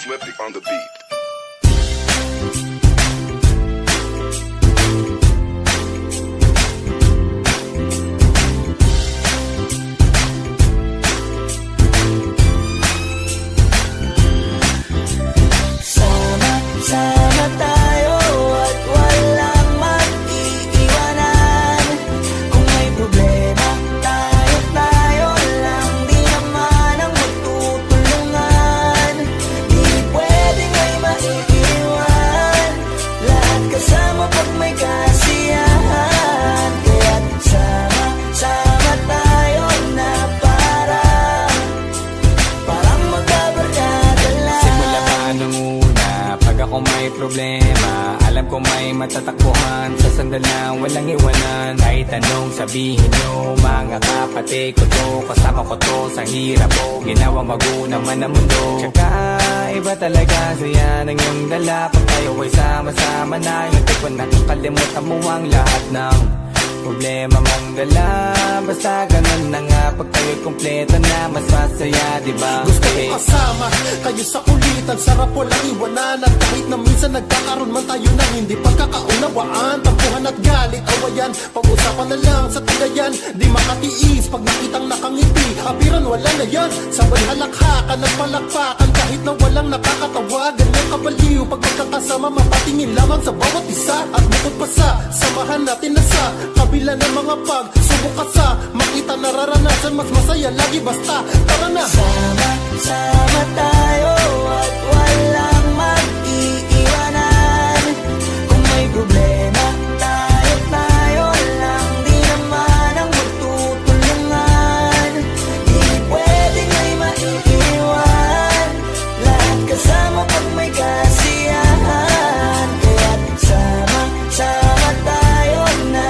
Swifty on the beat. Sama tayo at walang mag-iiwanan. Kung may problema, tayo lang, di naman ang magtutulungan. Di pwedeng may maiiwan, lahat kasama pag may kasiyahan. Kaya't sama tayo na parang magkabarkada lang. Simula pa nung una, pag ako may problema, alam ko may matatakbuhan. Sa sandalang walang iwanan, kahit anong sabihin nyo, mga kapatid ko to, kasama ko to sa hirap ko, ginawa magunang man ang mundo. Tsaka iba talaga saya ng iyong dala, pag tayo ay sama-sama na, yung tipo na kalimutan mo ang lahat ng problema mong dala. Basta ganun na nga, pag tayo'y kumpleto na, mas masaya, diba? Gusto ko kasama kayo sa kulitan, sarap walang iwanan. At kahit na minsan nagkakaroon man tayo ng hindi pagkakaunawaan, tampuhan at galit, awayan, pag-usapan na lang sa tagayan. Di makatiis pag nakitang nakangiti, apiran wala na yan. Sabay halakhakan at palakpakan, kahit na walang nakakatawa. Ganyan kabaliw pag magkakasama, mapatingin lamang sa bawat isa. At bukod pa sa samahan natin na sa kabila ng mga pagsubok ka sa makita nararanasan, mas masaya lagi basta tara na. Sama tayo at walang mag-iiwanan. Kung may problema, tayo lang, di naman ang magtutulungan. Di pwedeng may maiiwan, lahat kasama pag may kasiyahan. Kaya't sama tayo na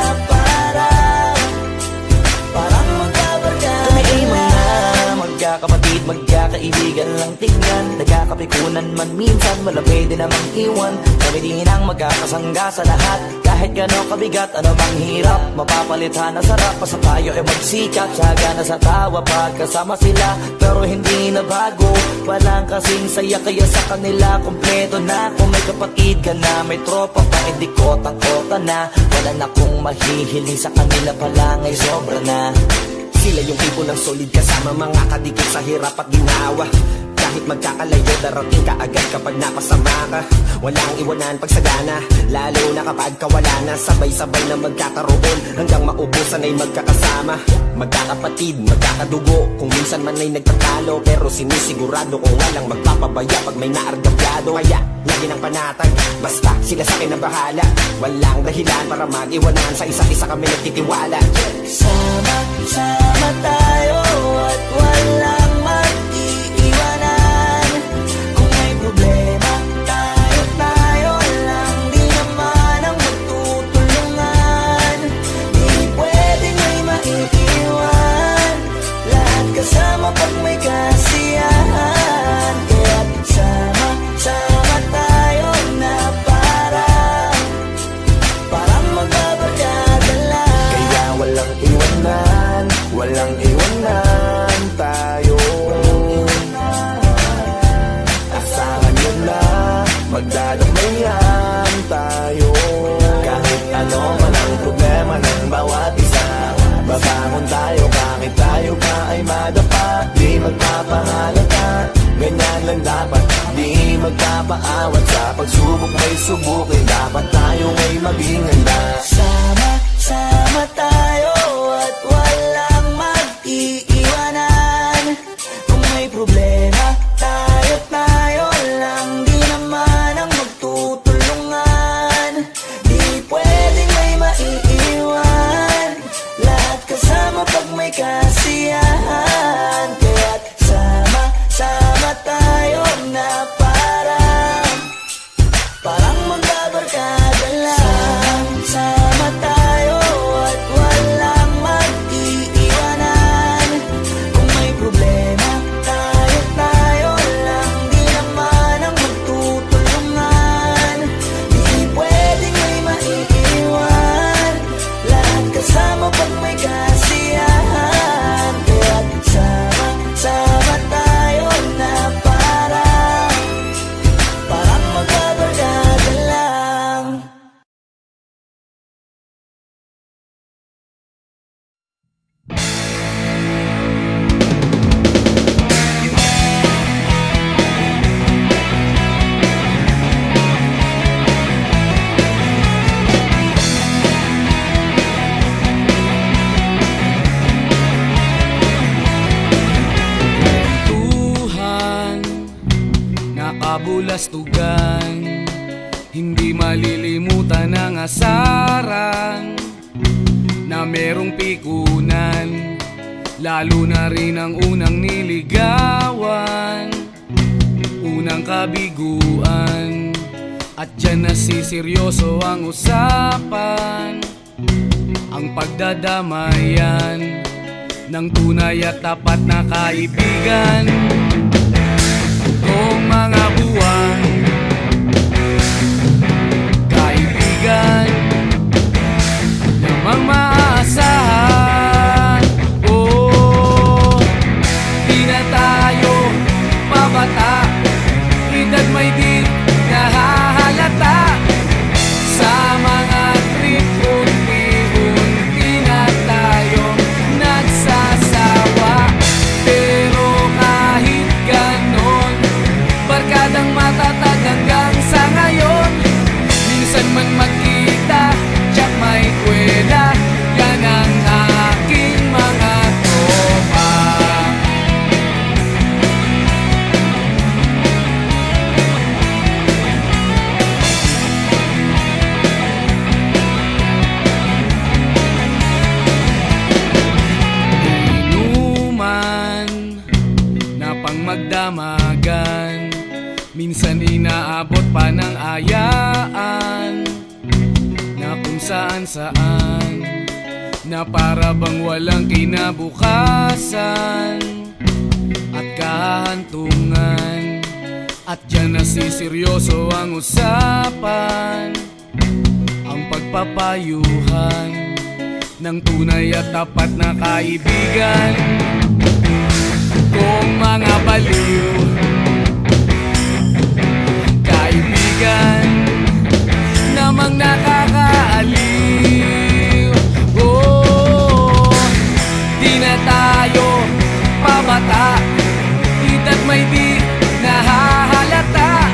parang magkabarkada. Kami ay mga magkakapatid, magkakaibigan lang tingnan. Nagkakapikunan man minsan, wala pwede namang iwan. Kami din ang magkakasangga sa lahat. Kahit gano'ng kabigat, ano bang hirap, mapapalitan na sarap. Basta tayo ay magsikap, sagana sa tawa pagkasama sila. Pero hindi na bago, walang kasing saya, kaya sa kanila kompleto na. Kung may kapatid ka na, may tropa pa, hindi kotang-kota na. Wala na kong mahihiling sa kanila pa lang ay sobra na. Sila yung tipo ng solid kasama, mga kadikit sa hirap at ginawa. Kahit magkakalayo, darating ka agad kapag napasama ka. Walang iwanan pag sagana, lalo na kapag kawala na. Sabay-sabay na magkakaroon, hanggang maubusan ay magkakasama. Magkakapatid, magkakadugo, kung minsan man ay nagtatalo, pero sinisigurado ko walang magpapabaya pag may naargabyado. Kaya lagi ng panatag, basta sila sa akin na bahala. Walang dahilan para mag-iwanan, sa isa't isa kami nagtitiwala. Sama tayo at walang mag-iiwanan. Kung may problema, tayo lang, di naman ang magtutulungan. Di pwedeng may maiiwan, lahat kasama pag may kasiyahan. Kaya't sama tayo na parang magkabarkada lang. Kaya walang iwanan tayo. Asahan nyo na, magdadamayan tayo. Kahit ano man ang problema ng bawat isa, babangon tayo kahit tayo pa ay madapa. Di magpapahalata, ganyan lang dapat. Di magpapaawat, sa pagsubok may subukin. Dapat tayo ay maging handa. Sama tayo at walang mag-iiwanan. Kung may problema, tayo lang, di naman ang magtutulungan. Di pwedeng may maiiwan, lahat kasama pag may kasiyahan. Kaya't sama tayo na parang magkabarkada lang. Sama tayo at nakabulastugan. Hindi malilimutan ang asaran na merong pikunan, lalo na rin ang unang niligawan, unang kabiguan. At dyan nasiseryoso ang usapan, ang pagdadamayan ng tunay at tapat na kaibigan. Kung mga buwan, kaibigan namang maaasahan. Oh, di na tayo pabata, edad may di nahahalata. Sa mga trip unti-unti na tayong nagsasawa. Pero kahit ganon, barkadang matatag hanggang sa ngayon. Minsan man magkita, tiyak may kwela, yan ang aking mga tropa. Inuman na pang magdamagan, minsan inaabot pa ng ayaan, na kung saan-saan, na para bang walang kinabukasan at kahantungan. At dyan nasiseryoso ang usapan, ang pagpapayuhan ng tunay at tapat na kaibigan. Kung mga baliw, kaibigan namang nakakaaliw. Oh, di na tayo pabata, edad may di nahahalata.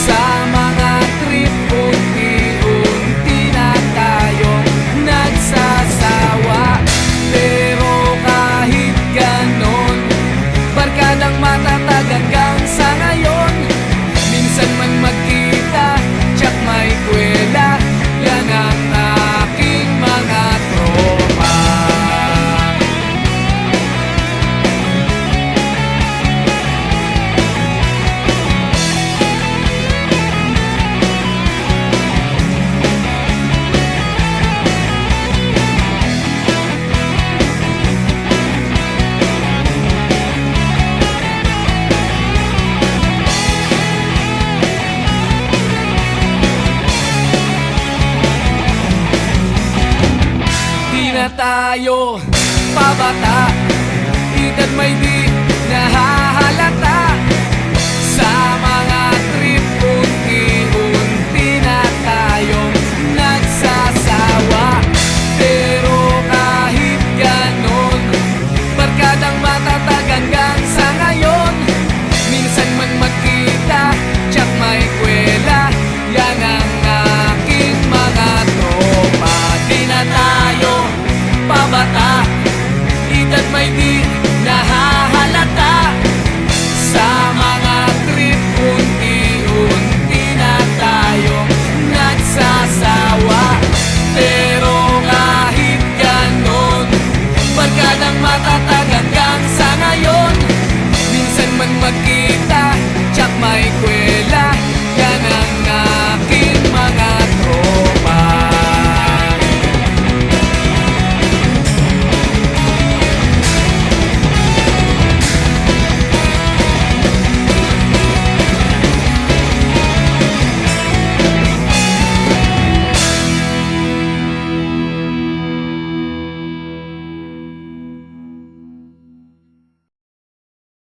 Sa mga trip unti-unti na tayong nagsasawa. Pero kahit ganon, barkadang matatag hanggang sa ngayon. Minsan man magkita, tiyak may kwela, yan ang aking mga tropa. Di na tayo pabata, edad may di nahahalata. Sa mga trip unti-unti na tayong nagsasawa. Pero kahit ganon, barkadang matatag hanggang sa ngayon. Minsan man magkita, tiyak may kwela, yan ang aking mga tropa. Di na tayo pabata, edad may di nahahalata. Sa mga trip unti-unti na tayong nagsasawa. Pero kahit ganon, barkadang matatag hanggang sa ngayon. Minsan man magkita, tiyak may